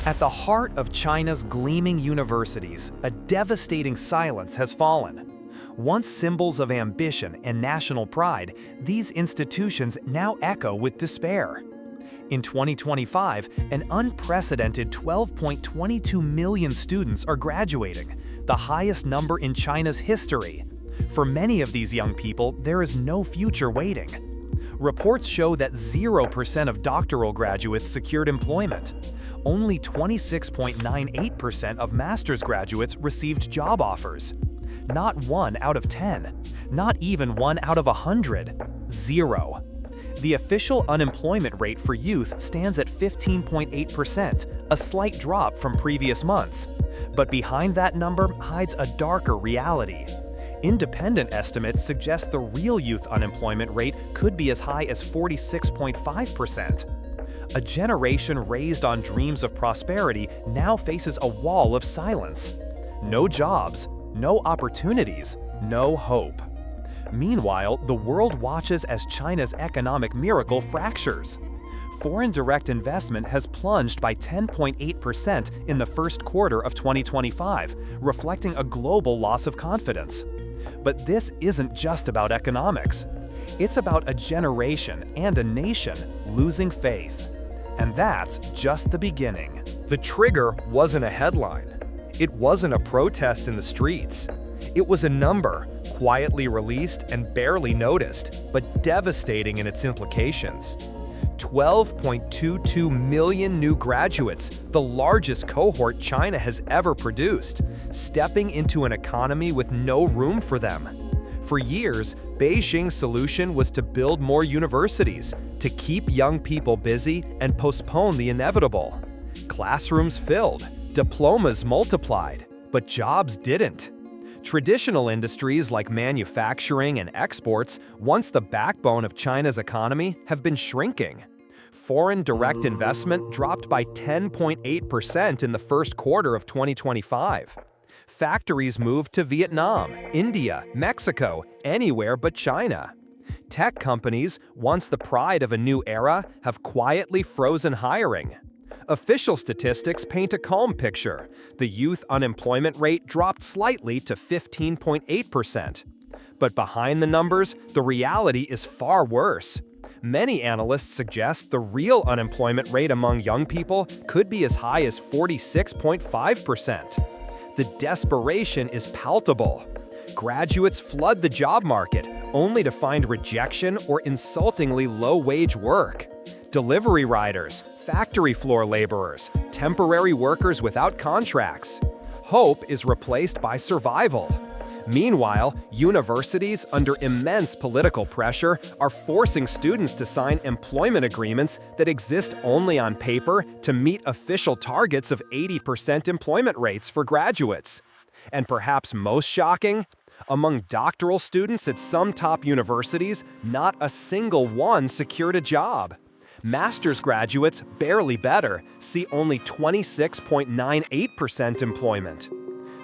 At the heart of China's gleaming universities, a devastating silence has fallen. Once symbols of ambition and national pride, these institutions now echo with despair. In 2025, an unprecedented 12.22 million students are graduating, the highest number in China's history. For many of these young people, there is no future waiting. Reports show that 0% of doctoral graduates secured employment. Only 26.98% of master's graduates received job offers. Not 1 out of 10, not even 1 out of 100, 0. The official unemployment rate for youth stands at 15.8%, a slight drop from previous months. But behind that number hides a darker reality. Independent estimates suggest the real youth unemployment rate could be as high as 46.5%. A generation raised on dreams of prosperity now faces a wall of silence. No jobs, no opportunities, no hope. Meanwhile, the world watches as China's economic miracle fractures. Foreign direct investment has plunged by 10.8% in the first quarter of 2025, reflecting a global loss of confidence. But this isn't just about economics. It's about a generation and a nation losing faith. And that's just the beginning. The trigger wasn't a headline. It wasn't a protest in the streets. It was a number, quietly released and barely noticed, but devastating in its implications. 12.22 million new graduates, the largest cohort China has ever produced, stepping into an economy with no room for them. For years, Beijing's solution was to build more universities, to keep young people busy and postpone the inevitable. Classrooms filled, diplomas multiplied, but jobs didn't. Traditional industries like manufacturing and exports, once the backbone of China's economy, have been shrinking. Foreign direct investment dropped by 10.8% in the first quarter of 2025. Factories moved to Vietnam, India, Mexico, anywhere but China. Tech companies, once the pride of a new era, have quietly frozen hiring. Official statistics paint a calm picture. The youth unemployment rate dropped slightly to 15.8%. But behind the numbers, the reality is far worse. Many analysts suggest the real unemployment rate among young people could be as high as 46.5%. The desperation is palpable. Graduates flood the job market, only to find rejection or insultingly low-wage work. Delivery riders, factory floor laborers, temporary workers without contracts. Hope is replaced by survival. Meanwhile, universities, under immense political pressure, are forcing students to sign employment agreements that exist only on paper to meet official targets of 80% employment rates for graduates. And perhaps most shocking, among doctoral students at some top universities, not a single one secured a job. Master's graduates, barely better, see only 26.98% employment.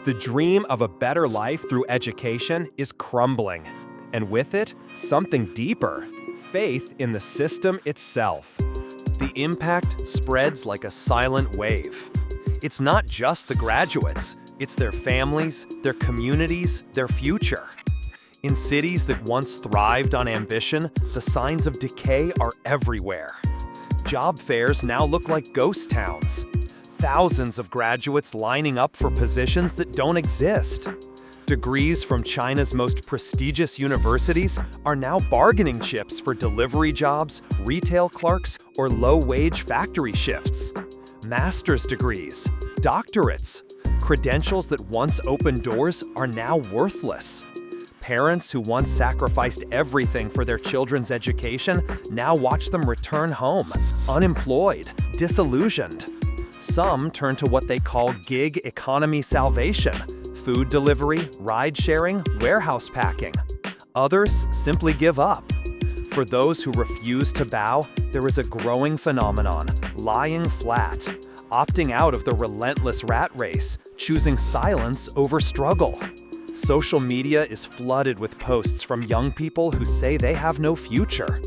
The dream of a better life through education is crumbling, and with it, something deeper: faith in the system itself. The impact spreads like a silent wave. It's not just the graduates, it's their families, their communities, their future. In cities that once thrived on ambition, the signs of decay are everywhere. Job fairs now look like ghost towns. Thousands of graduates lining up for positions that don't exist. Degrees from China's most prestigious universities are now bargaining chips for delivery jobs, retail clerks, or low-wage factory shifts. Master's degrees, doctorates, credentials that once opened doors are now worthless. Parents who once sacrificed everything for their children's education now watch them return home, unemployed, disillusioned. Some turn to what they call gig economy salvation: food delivery, ride-sharing, warehouse packing. Others simply give up. For those who refuse to bow, there is a growing phenomenon: lying flat, opting out of the relentless rat race, choosing silence over struggle. Social media is flooded with posts from young people who say they have no future.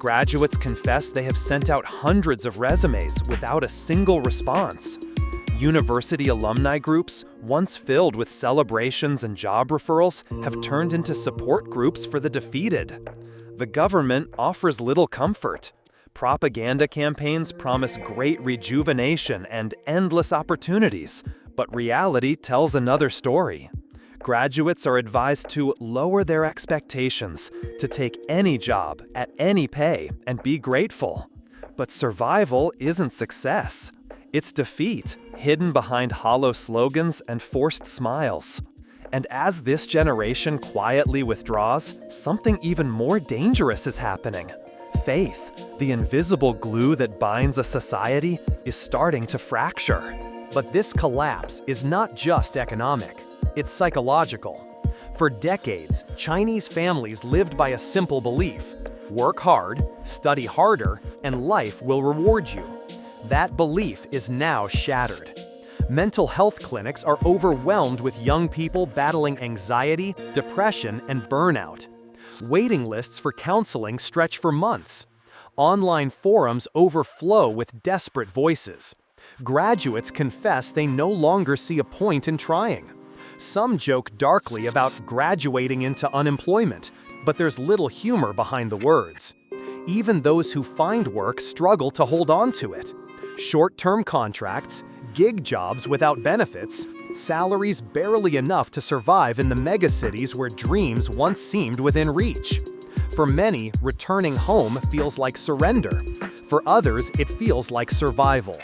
Graduates confess they have sent out hundreds of resumes without a single response. University alumni groups, once filled with celebrations and job referrals, have turned into support groups for the defeated. The government offers little comfort. Propaganda campaigns promise great rejuvenation and endless opportunities, but reality tells another story. Graduates are advised to lower their expectations, to take any job at any pay and be grateful. But survival isn't success. It's defeat, hidden behind hollow slogans and forced smiles. And as this generation quietly withdraws, something even more dangerous is happening. Faith, the invisible glue that binds a society, is starting to fracture. But this collapse is not just economic. It's psychological. For decades, Chinese families lived by a simple belief: work hard, study harder, and life will reward you. That belief is now shattered. Mental health clinics are overwhelmed with young people battling anxiety, depression, and burnout. Waiting lists for counseling stretch for months. Online forums overflow with desperate voices. Graduates confess they no longer see a point in trying. Some joke darkly about graduating into unemployment, but there's little humor behind the words. Even those who find work struggle to hold on to it. Short-term contracts, gig jobs without benefits, salaries barely enough to survive in the megacities where dreams once seemed within reach. For many, returning home feels like surrender. For others, it feels like survival.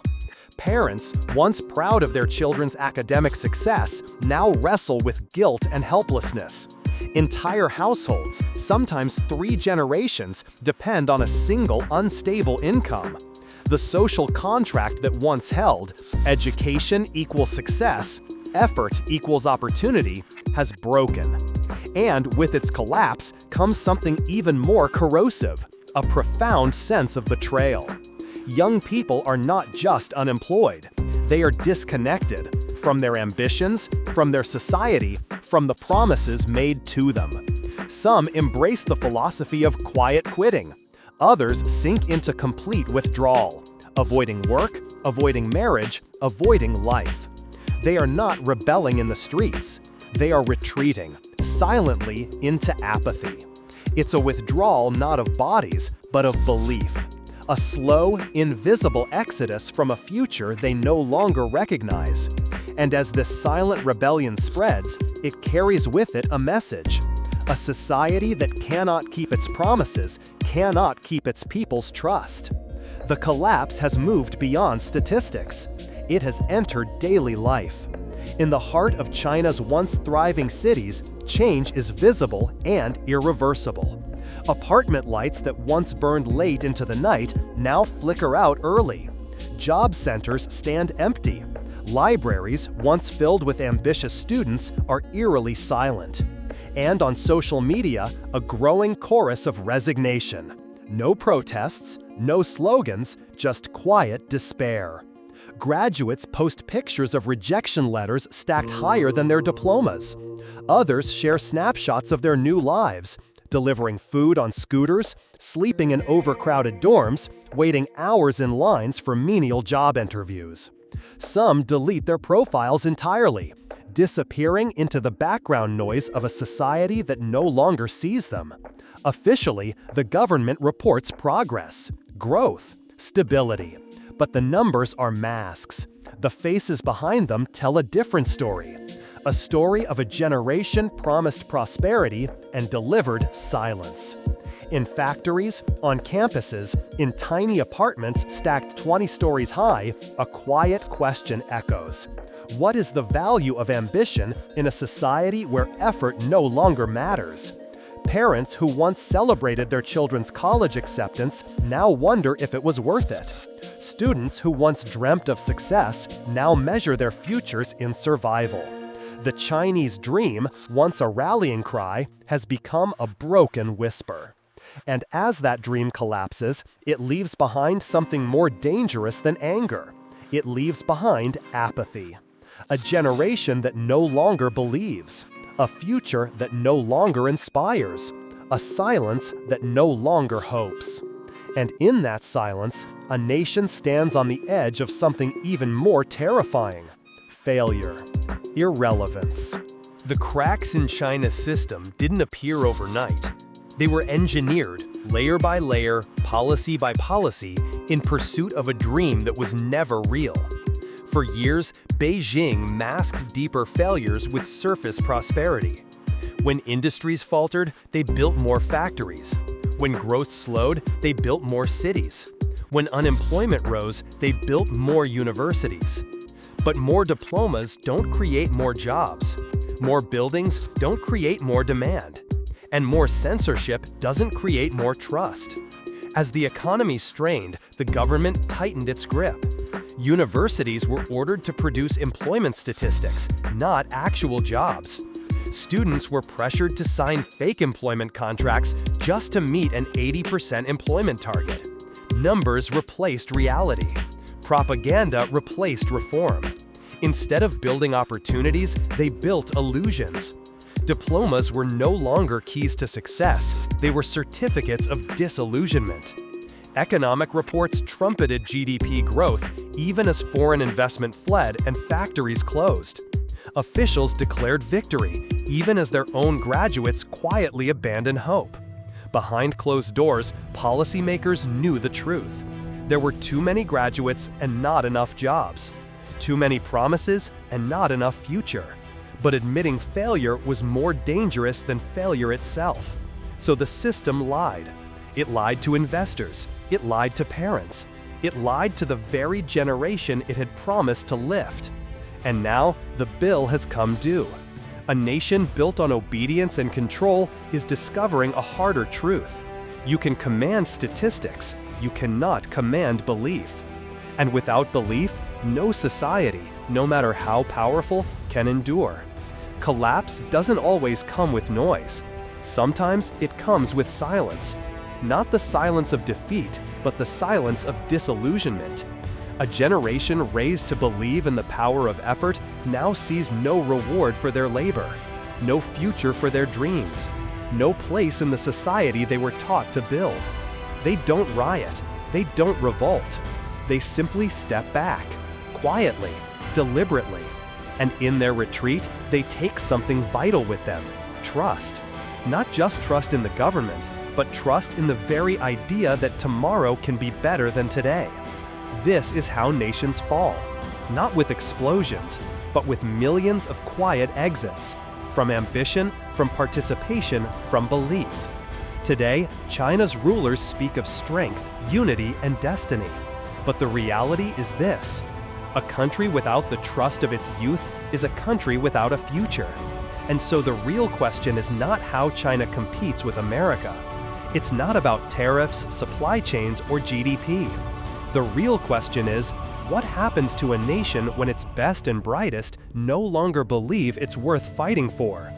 Parents, once proud of their children's academic success, now wrestle with guilt and helplessness. Entire households, sometimes 3 generations, depend on a single unstable income. The social contract that once held, education equals success, effort equals opportunity, has broken. And with its collapse comes something even more corrosive: a profound sense of betrayal. Young people are not just unemployed. They are disconnected from their ambitions, from their society, from the promises made to them. Some embrace the philosophy of quiet quitting. Others sink into complete withdrawal, avoiding work, avoiding marriage, avoiding life. They are not rebelling in the streets. They are retreating, silently, into apathy. It's a withdrawal not of bodies, but of belief. A slow, invisible exodus from a future they no longer recognize. And as this silent rebellion spreads, it carries with it a message. A society that cannot keep its promises, cannot keep its people's trust. The collapse has moved beyond statistics. It has entered daily life. In the heart of China's once thriving cities, change is visible and irreversible. Apartment lights that once burned late into the night now flicker out early. Job centers stand empty. Libraries, once filled with ambitious students, are eerily silent. And on social media, a growing chorus of resignation. No protests, no slogans, just quiet despair. Graduates post pictures of rejection letters stacked higher than their diplomas. Others share snapshots of their new lives, delivering food on scooters, sleeping in overcrowded dorms, waiting hours in lines for menial job interviews. Some delete their profiles entirely, disappearing into the background noise of a society that no longer sees them. Officially, the government reports progress, growth, stability. But the numbers are masks. The faces behind them tell a different story. A story of a generation promised prosperity and delivered silence. In factories, on campuses, in tiny apartments stacked 20 stories high, a quiet question echoes. What is the value of ambition in a society where effort no longer matters? Parents who once celebrated their children's college acceptance now wonder if it was worth it. Students who once dreamt of success now measure their futures in survival. The Chinese dream, once a rallying cry, has become a broken whisper. And as that dream collapses, it leaves behind something more dangerous than anger. It leaves behind apathy. A generation that no longer believes. A future that no longer inspires. A silence that no longer hopes. And in that silence, a nation stands on the edge of something even more terrifying: failure, irrelevance. The cracks in China's system didn't appear overnight. They were engineered, layer by layer, policy by policy, in pursuit of a dream that was never real. For years, Beijing masked deeper failures with surface prosperity. When industries faltered, they built more factories. When growth slowed, they built more cities. When unemployment rose, they built more universities. But more diplomas don't create more jobs. More buildings don't create more demand. And more censorship doesn't create more trust. As the economy strained, the government tightened its grip. Universities were ordered to produce employment statistics, not actual jobs. Students were pressured to sign fake employment contracts just to meet an 80% employment target. Numbers replaced reality. Propaganda replaced reform. Instead of building opportunities, they built illusions. Diplomas were no longer keys to success, they were certificates of disillusionment. Economic reports trumpeted GDP growth even as foreign investment fled and factories closed. Officials declared victory even as their own graduates quietly abandoned hope. Behind closed doors, policymakers knew the truth. There were too many graduates and not enough jobs. Too many promises and not enough future. But admitting failure was more dangerous than failure itself. So the system lied. It lied to investors. It lied to parents. It lied to the very generation it had promised to lift. And now the bill has come due. A nation built on obedience and control is discovering a harder truth. You can command statistics. You cannot command belief. And without belief, no society, no matter how powerful, can endure. Collapse doesn't always come with noise. Sometimes it comes with silence. Not the silence of defeat, but the silence of disillusionment. A generation raised to believe in the power of effort now sees no reward for their labor, no future for their dreams, no place in the society they were taught to build. They don't riot. They don't revolt. They simply step back, quietly, deliberately. And in their retreat, they take something vital with them: trust. Not just trust in the government, but trust in the very idea that tomorrow can be better than today. This is how nations fall. Not with explosions, but with millions of quiet exits. From ambition, from participation, from belief. Today, China's rulers speak of strength, unity, and destiny. But the reality is this: a country without the trust of its youth is a country without a future. And so the real question is not how China competes with America. It's not about tariffs, supply chains, or GDP. The real question is, what happens to a nation when its best and brightest no longer believe it's worth fighting for?